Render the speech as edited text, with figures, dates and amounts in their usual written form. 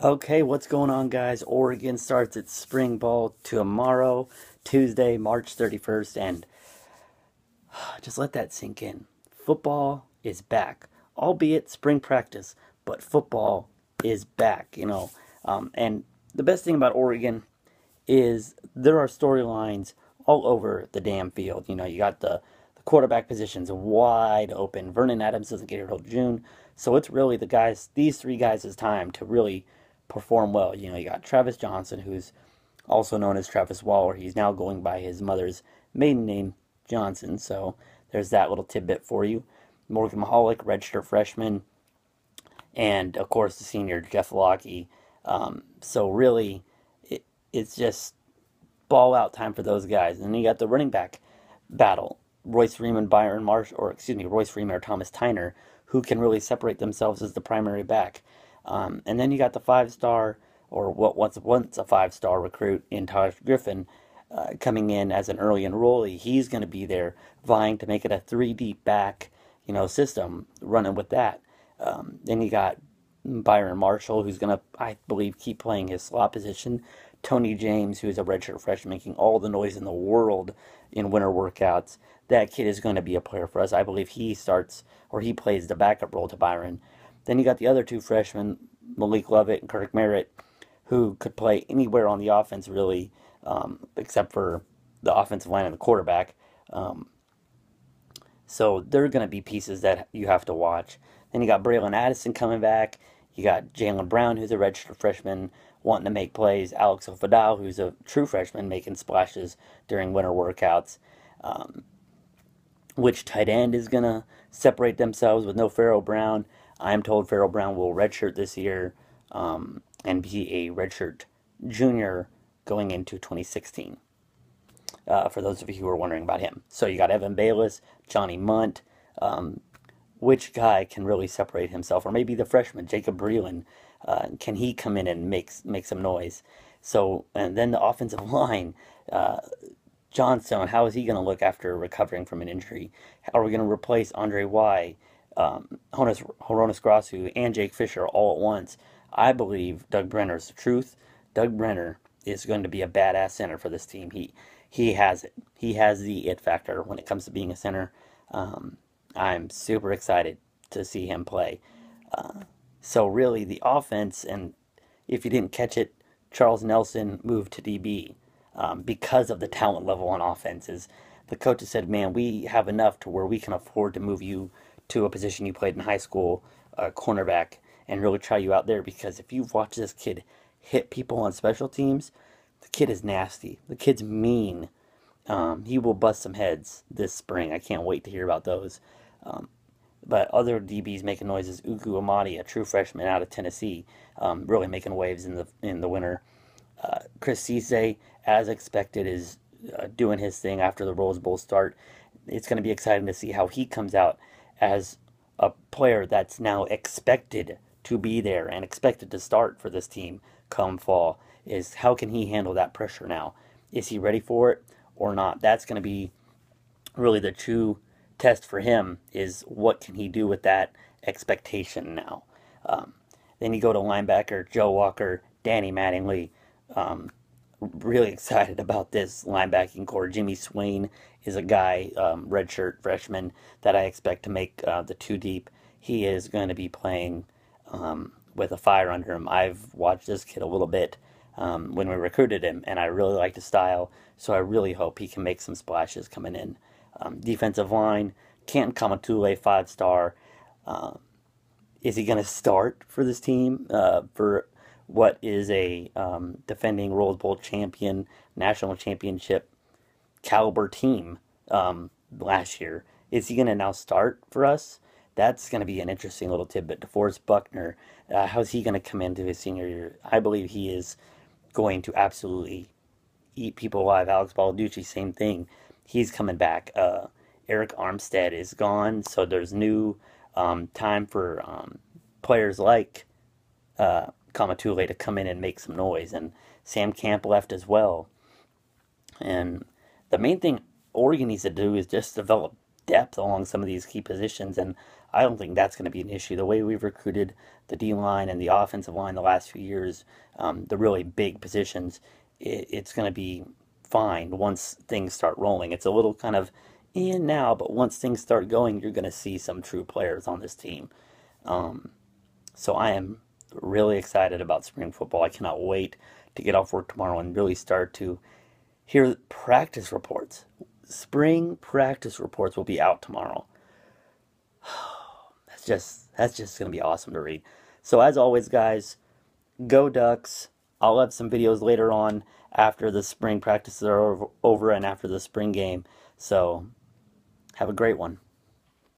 Okay, what's going on, guys? Oregon starts its spring ball tomorrow, Tuesday, March 31st, and just let that sink in. Football is back, albeit spring practice, but football is back. And the best thing about Oregon is there are storylines all over the damn field. You got the quarterback positions wide open. Vernon Adams doesn't get here till June, so it's really these three guys' time to really perform well. You got Travis Johnson, who's also known as Travis Waller. He's now going by his mother's maiden name, Johnson. So there's that little tidbit for you. Morgan Mahalik, redshirt freshman, and of course the senior Jeff Lockie. So really, it's just ball out time for those guys. And then you got the running back battle. Royce Freeman, Royce Freeman or Thomas Tyner, who can really separate themselves as the primary back. And then you got the five-star, or what once a five-star recruit in Taj Griffin, coming in as an early enrollee. He's going to be there vying to make it a three deep back, system, running with that. Then you got Byron Marshall, who's going to, I believe, keep playing his slot position. Tony James, who's a redshirt freshman, making all the noise in the world in winter workouts. That kid is going to be a player for us. I believe he starts, or he plays the backup role to Byron. Then you got the other two freshmen, Malik Lovett and Kirk Merritt, who could play anywhere on the offense, really, except for the offensive line and the quarterback. So they're going to be pieces that you have to watch. Then you got Braylon Addison coming back. You got Jalen Brown, who's a redshirt freshman, wanting to make plays. Alex Ofadal, who's a true freshman, making splashes during winter workouts. Which tight end is going to separate themselves with no Pharaoh Brown? I'm told Pharaoh Brown will redshirt this year and be a redshirt junior going into 2016. For those of you who are wondering about him. So you got Evan Bayless, Johnny Munt. Which guy can really separate himself? Or maybe the freshman, Jacob Breland. Can he come in and make some noise? So, and then the offensive line, Johnstone, how is he going to look after recovering from an injury? How are we going to replace Andre Y, Horonis Grasu, and Jake Fisher all at once? I believe Doug Brenner's the truth. Doug Brenner is going to be a badass center for this team. He has it. He has the it factor when it comes to being a center. I'm super excited to see him play. So really, the offense, and if you didn't catch it, Charles Nelson moved to DB because of the talent level on offenses. The coaches said, "Man, we have enough to where we can afford to move you to a position you played in high school, cornerback, and really try you out there." Because if you've watched this kid hit people on special teams, the kid is nasty. The kid's mean. He will bust some heads this spring. I can't wait to hear about those. But other DBs making noises. Ugu Amadi, a true freshman out of Tennessee, really making waves in the winter. Chris Cisse, as expected, is doing his thing after the Rose Bowl start. It's going to be exciting to see how he comes out as a player that's now expected to be there and expected to start for this team come fall. Is how can he handle that pressure now? Is he ready for it or not? That's going to be really the true test for him, is what can he do with that expectation now. Then you go to linebacker Joe Walker, Danny Mattingly. Really excited about this linebacking core. Jimmy Swain is a guy, redshirt freshman, that I expect to make the two deep. He is going to be playing with a fire under him. I've watched this kid a little bit when we recruited him, and I really like his style, so I really hope he can make some splashes coming in. Defensive line, Canton Kamatule, five-star. Is he going to start for this team for what is a defending Rose Bowl champion, national championship caliber team last year? Is he going to now start for us? That's going to be an interesting little tidbit. DeForest Buckner, how's he going to come into his senior year? I believe he is going to absolutely eat people alive. Alex Baladucci, same thing. He's coming back. Eric Armstead is gone, so there's new time for players like Kamatule to come in and make some noise. And Sam Camp left as well. And the main thing Oregon needs to do is just develop depth along some of these key positions, and I don't think that's going to be an issue. The way we've recruited the D line and the offensive line the last few years, the really big positions, it's going to be fine once things start rolling. It's a little kind of in now, but once things start going, you're going to see some true players on this team. So I am really excited about spring football. I cannot wait to get off work tomorrow and really start to hear practice reports. Spring practice reports will be out tomorrow. That's just going to be awesome to read. So as always, guys, go Ducks. I'll have some videos later on after the spring practices are over and after the spring game. So have a great one.